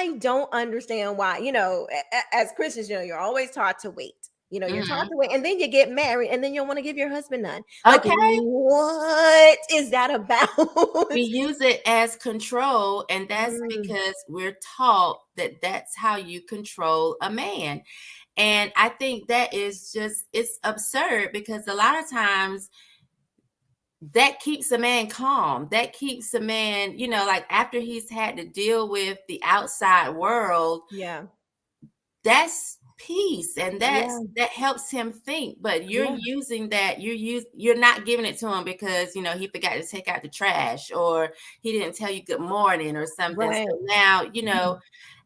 I don't understand why, as Christians, you're always taught to wait. You're taught to wait, and then you get married, and then you want to give your husband none. Like, Okay. what is that about? We use it as control, and that's because we're taught that that's how you control a man. And I think that is just, it's absurd, because a lot of times that keeps a man calm. That keeps a man, like after he's had to deal with the outside world, Yeah. that's peace, and that helps him think. But you're using that, you're not giving it to him because he forgot to take out the trash, or he didn't tell you good morning or something. Right. So now,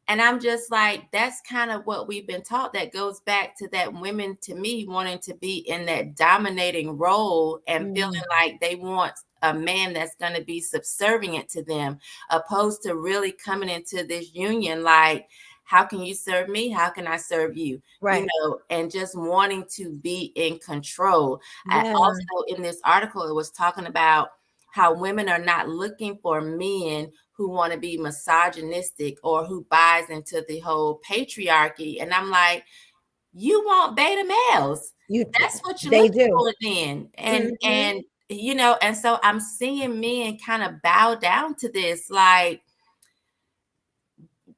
and I'm just like, that's kind of what we've been taught. That goes back to that women, to me, wanting to be in that dominating role and feeling like they want a man that's going to be subservient to them, opposed to really coming into this union like, how can you serve me? How can I serve you? Right. And just wanting to be in control. Yeah. I also, in this article, it was talking about how women are not looking for men who want to be misogynistic or who buys into the whole patriarchy. And I'm like, you want beta males. That's what you're looking for then. And and so I'm seeing men kind of bow down to this, like,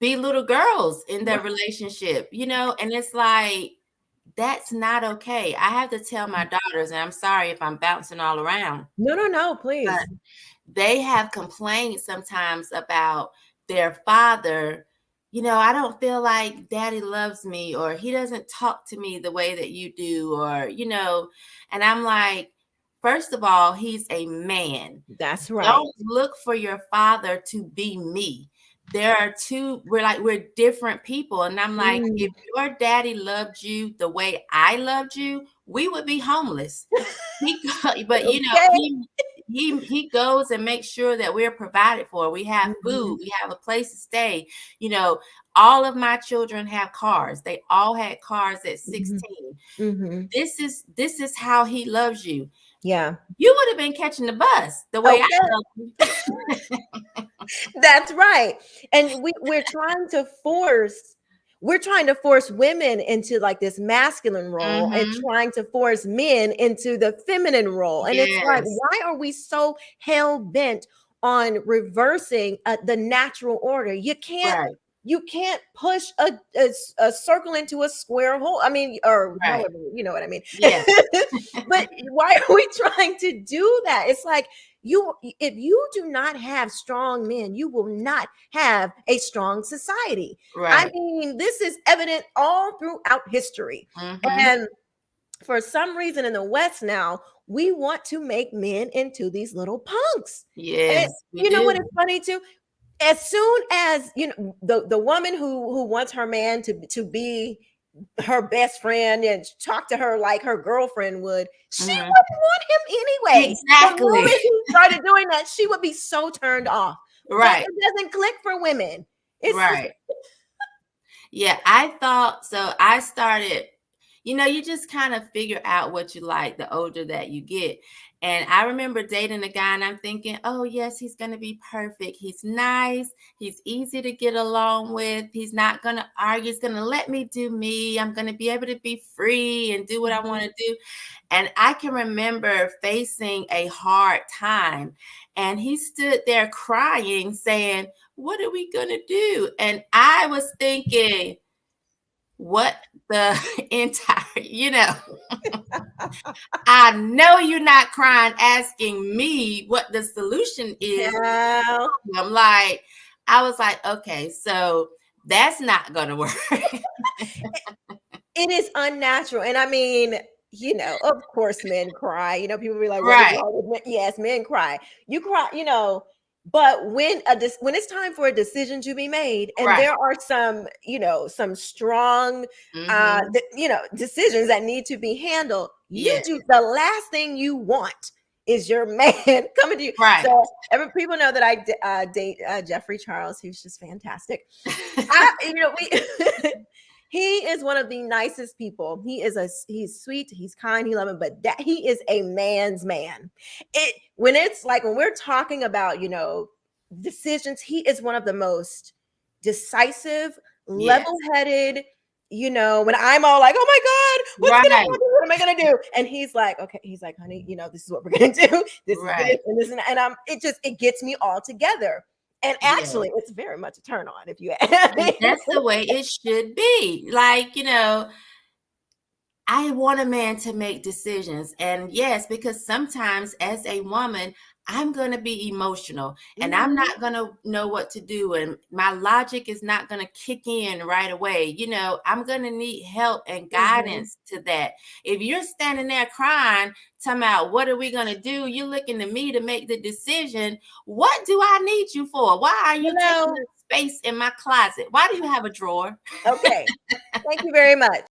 be little girls in their relationship, and it's like, that's not okay. I have to tell my daughters, and I'm sorry if I'm bouncing all around. No, please. But they have complained sometimes about their father. I don't feel like daddy loves me, or he doesn't talk to me the way that you do, or, and I'm like, first of all, he's a man. That's right. Don't look for your father to be me. There are two, we're different people. And I'm like, if your daddy loved you the way I loved you, we would be homeless. But he goes and makes sure that we're provided for. We have food, we have a place to stay. All of my children have cars. They all had cars at 16. This is how he loves you. Yeah. You would have been catching the bus the way I love you. That's right. And we're trying to force women into like this masculine role and trying to force men into the feminine role. And it's like, why are we so hell bent on reversing the natural order? You can't push a circle into a square hole. I mean, or however, you know what I mean? Yeah. But why are we trying to do that? It's like, if you do not have strong men, you will not have a strong society. Right. I mean, this is evident all throughout history. And for some reason in the West now, we want to make men into these little punks. Yes. And know what is funny too? As soon as the woman who wants her man to be her best friend and talk to her like her girlfriend would, she wouldn't want him anyway. Exactly. The moment he started doing that, she would be so turned off. Right. But it doesn't click for women. Right. Yeah, I thought so. I started, you just kind of figure out what you like the older that you get. And I remember dating a guy and I'm thinking, oh, yes, he's going to be perfect. He's nice. He's easy to get along with. He's not going to argue. He's going to let me do me. I'm going to be able to be free and do what I want to do. And I can remember facing a hard time. And he stood there crying, saying, what are we going to do? And I was thinking, what the entire, I know you're not crying asking me what the solution is. Yeah. I was like, okay, so that's not going to work. It is unnatural. And I mean, of course men cry. People be like, right. Yes, men cry. You cry, but when it's time for a decision to be made, and there are some, some strong, decisions that need to be handled, the last thing you want is your man coming to you. Right. So people know that I date Jeffrey Charles, who's just fantastic. He is one of the nicest people. He's sweet, he's kind, he loves him, but he is a man's man. When we're talking about, decisions, he is one of the most decisive, Yes. level-headed, you know, when I'm all like, "Oh my God, what's gonna Right. happen? What am I gonna do?" And he's like, "Okay," he's like, "Honey, you know, this is what we're gonna do. This is this Right. and this and it gets me all together. And Yes. actually, it's very much a turn on if you ask And me. that's the way it should be. Like, you know, I want a man to make decisions. And yes, because sometimes as a woman, I'm going to be emotional and I'm Mhm. not going to know what to do. And my logic is not going to kick in right away. You know, I'm going to need help and Mhm. guidance to that. If you're standing there crying, talking about what are we going to do? You're looking to me to make the decision. What do I need you for? Why are You you taking know, up space in my closet? Why do you have a drawer? okay. Thank you very much.